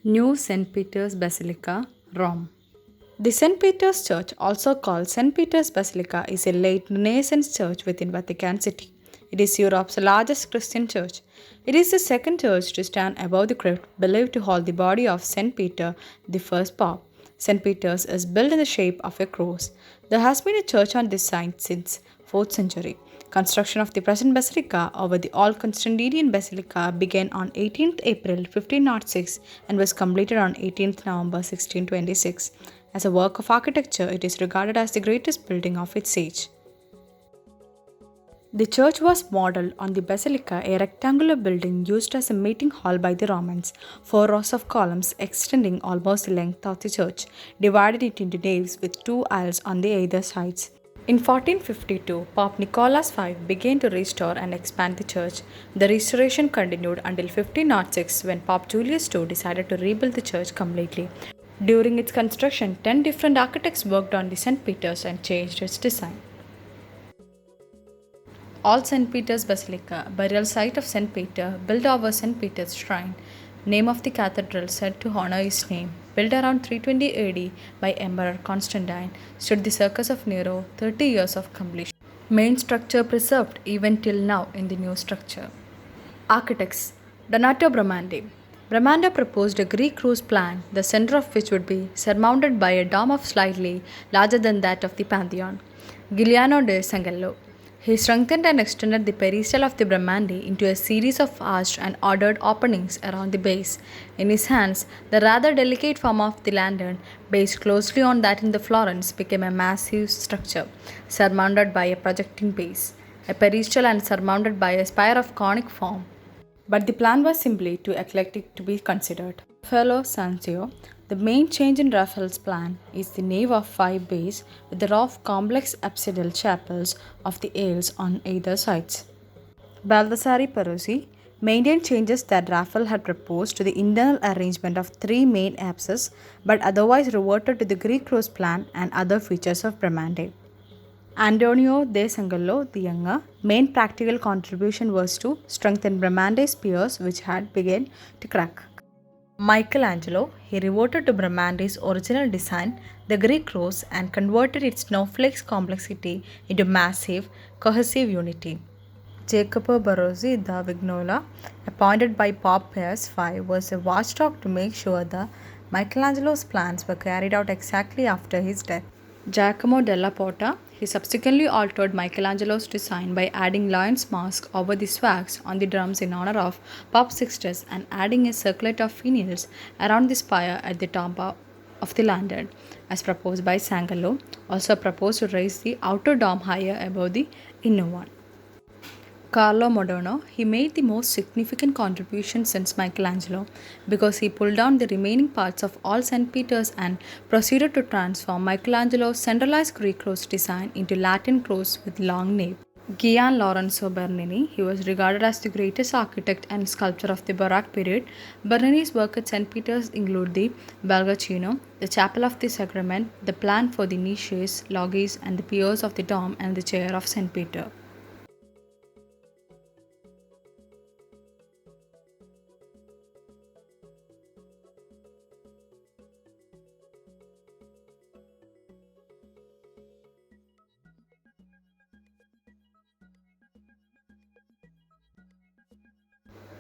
New St. Peter's Basilica, Rome. The St. Peter's Church, also called St. Peter's Basilica, is a late Renaissance church within Vatican City. It is Europe's largest Christian church. It is the second church to stand above the crypt, believed to hold the body of St. Peter, the first Pope. St. Peter's is built in the shape of a cross. There has been a church on this site since 4th century. Construction of the present basilica over the old Constantinian Basilica began on 18th April 1506 and was completed on 18th November 1626. As a work of architecture, it is regarded as the greatest building of its age. The church was modeled on the basilica, a rectangular building used as a meeting hall by the Romans. Four rows of columns extending almost the length of the church divided it into naves with two aisles on the either sides. In 1452, Pope Nicholas V began to restore and expand the church. The restoration continued until 1506 when Pope Julius II decided to rebuild the church completely. During its construction, 10 different architects worked on the St. Peter's and changed its design. All St. Peter's Basilica, burial site of St. Peter, built over St. Peter's shrine. Name of the cathedral said to honor his name. Built around 320 AD by Emperor Constantine, stood the Circus of Nero, 30 years of completion. Main structure preserved even till now in the new structure. Architects Donato Bramante. Bramante proposed a Greek rose plan, the center of which would be surmounted by a dome of slightly larger than that of the Pantheon. Giuliano de Sangallo. He strengthened and extended the peristyle of the Bramante into a series of arched and ordered openings around the base. In his hands, the rather delicate form of the lantern, based closely on that in the Florence, became a massive structure, surmounted by a projecting base, a peristyle and surmounted by a spire of conic form. But the plan was simply too eclectic to be considered. Fellow Sancio, the main change in Raphael's plan is the nave of five bays with the row of complex apsidal chapels of the aisles on either sides. Baldassare Peruzzi maintained changes that Raphael had proposed to the internal arrangement of three main apses, but otherwise reverted to the Greek rose plan and other features of Bramante. Antonio de Sangallo the Younger main practical contribution was to strengthen Bramante's piers which had begun to crack. Michelangelo, he reverted to Bramante's original design, the Greek rose, and converted its snowflakes complexity into massive, cohesive unity. Jacopo Barozzi da Vignola, appointed by Pope Pius V, was a watchdog to make sure that Michelangelo's plans were carried out exactly after his death. Giacomo della Porta, he subsequently altered Michelangelo's design by adding lion's mask over the swags on the drums in honor of Pope Sixtus and adding a circlet of finials around the spire at the top of the lantern, as proposed by Sangallo, also proposed to raise the outer dome higher above the inner one. Carlo Modano, he made the most significant contribution since Michelangelo because he pulled down the remaining parts of all St. Peter's and proceeded to transform Michelangelo's centralized Greek rose design into Latin cross with long nave. Gian Lorenzo Bernini, he was regarded as the greatest architect and sculptor of the Baroque period. Bernini's work at St. Peter's include the Baldaccino, the Chapel of the Sacrament, the plan for the niches, loggies, and the piers of the dome and the chair of St. Peter.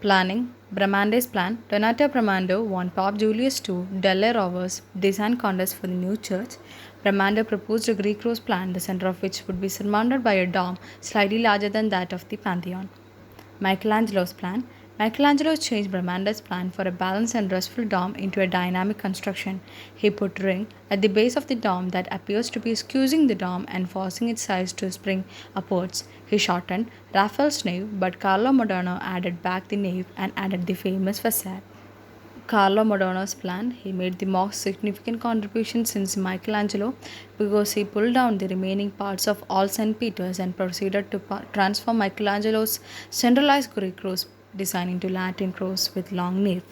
Planning Bramante's plan. Donato Bramante won Pope Julius II Delle Rover's design contest for the new church. Bramante proposed a Greek rose plan, the center of which would be surmounted by a dome slightly larger than that of the Pantheon. Michelangelo's plan. Michelangelo changed Bramante's plan for a balanced and restful dome into a dynamic construction. He put a ring at the base of the dome that appears to be squeezing the dome and forcing its sides to spring upwards. He shortened Raphael's nave, but Carlo Modano added back the nave and added the famous facade. Carlo Modano's plan, he made the most significant contribution since Michelangelo because he pulled down the remaining parts of all St. Peter's and proceeded to transform Michelangelo's centralized Greek rose design into Latin cross with long nave.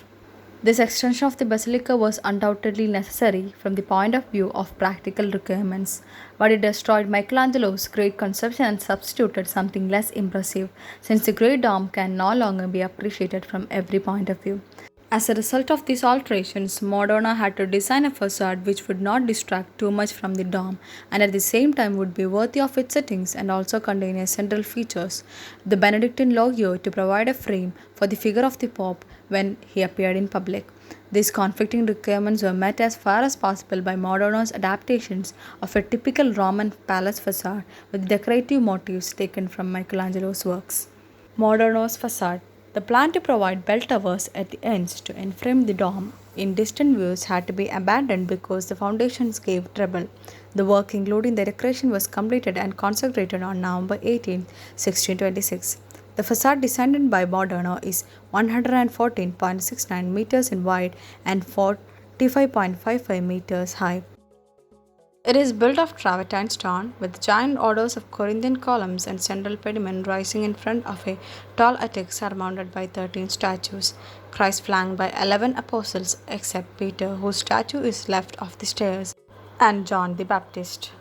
This extension of the basilica was undoubtedly necessary from the point of view of practical requirements, but it destroyed Michelangelo's great conception and substituted something less impressive, since the great dome can no longer be appreciated from every point of view. As a result of these alterations, Moderna had to design a facade which would not distract too much from the dome and at the same time would be worthy of its settings and also contain a central features, the Benedictine logo to provide a frame for the figure of the Pope when he appeared in public. These conflicting requirements were met as far as possible by Moderna's adaptations of a typical Roman palace facade with decorative motifs taken from Michelangelo's works. Moderno's facade. The plan to provide bell towers at the ends to enframe the dome in distant views had to be abandoned because the foundations gave trouble. The work, including the decoration, was completed and consecrated on November 18, 1626. The facade designed by Moderno is 114.69 meters in wide and 45.55 meters high. It is built of travertine stone with giant orders of Corinthian columns and central pediment rising in front of a tall attic surmounted by 13 statues. Christ flanked by 11 apostles except Peter, whose statue is left of the stairs, and John the Baptist.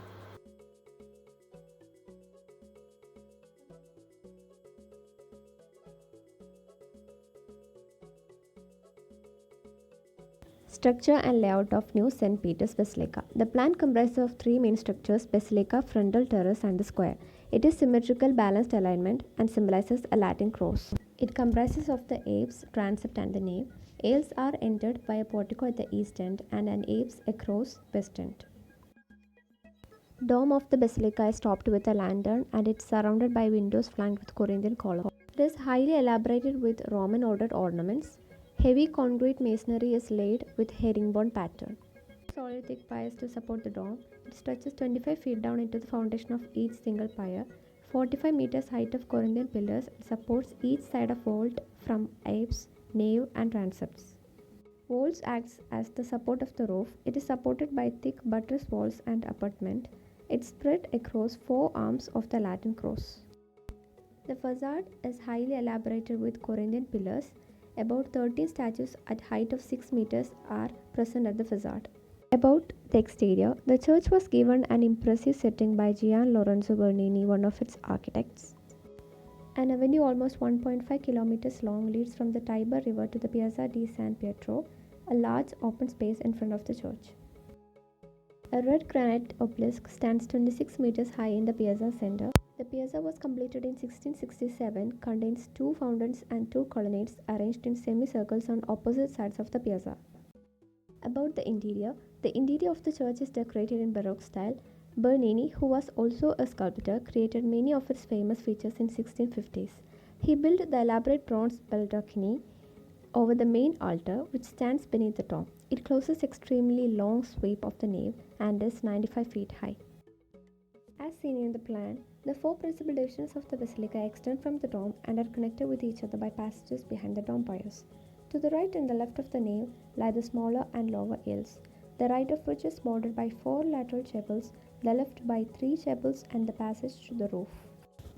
Structure and layout of new St. Peter's Basilica. The plan comprises of three main structures: basilica, frontal terrace, and the square. It is symmetrical, balanced alignment and symbolizes a Latin cross. It comprises of the apse, transept, and the nave. Aisles are entered by a portico at the east end and an apse across west end. Dome of the basilica is topped with a lantern and it's surrounded by windows flanked with Corinthian columns. It is highly elaborated with Roman ordered ornaments. Heavy concrete masonry is laid with herringbone pattern. Solid thick piers to support the dome. It stretches 25 feet down into the foundation of each single pier. 45 meters height of Corinthian pillars. It supports each side of vault from apse, nave, and transepts. Walls acts as the support of the roof. It is supported by thick buttress walls and abutment. It's spread across four arms of the Latin cross. The facade is highly elaborated with Corinthian pillars. About 13 statues at height of 6 meters are present at the facade. About the exterior, the church was given an impressive setting by Gian Lorenzo Bernini, one of its architects. An avenue almost 1.5 kilometers long leads from the Tiber River to the Piazza di San Pietro, a large open space in front of the church. A red granite obelisk stands 26 meters high in the piazza center. The piazza was completed in 1667, contains two fountains and two colonnades arranged in semicircles on opposite sides of the piazza. About the interior of the church is decorated in Baroque style. Bernini, who was also a sculptor, created many of its famous features in 1650s. He built the elaborate bronze baldacchini over the main altar, which stands beneath the dome. It closes extremely long sweep of the nave and is 95 feet high. As seen in the plan, the four principal divisions of the basilica extend from the dome and are connected with each other by passages behind the dome piers. To the right and the left of the nave lie the smaller and lower aisles, the right of which is bordered by four lateral chapels, the left by three chapels and the passage to the roof.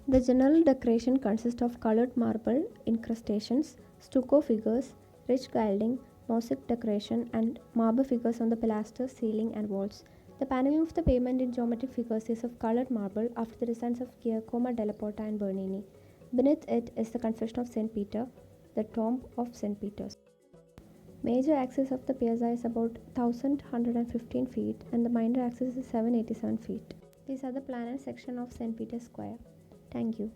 The general decoration consists of colored marble incrustations, stucco figures, rich gilding, mosaic decoration, and marble figures on the pilasters, ceiling, and walls. The paneling of the pavement in geometric figures is of colored marble after the designs of Giacomo della Porta and Bernini. Beneath it is the Confession of St. Peter, the tomb of St. Peter's. Major axis of the piazza is about 1115 feet and the minor axis is 787 feet. These are the plan and section of St. Peter's Square. Thank you.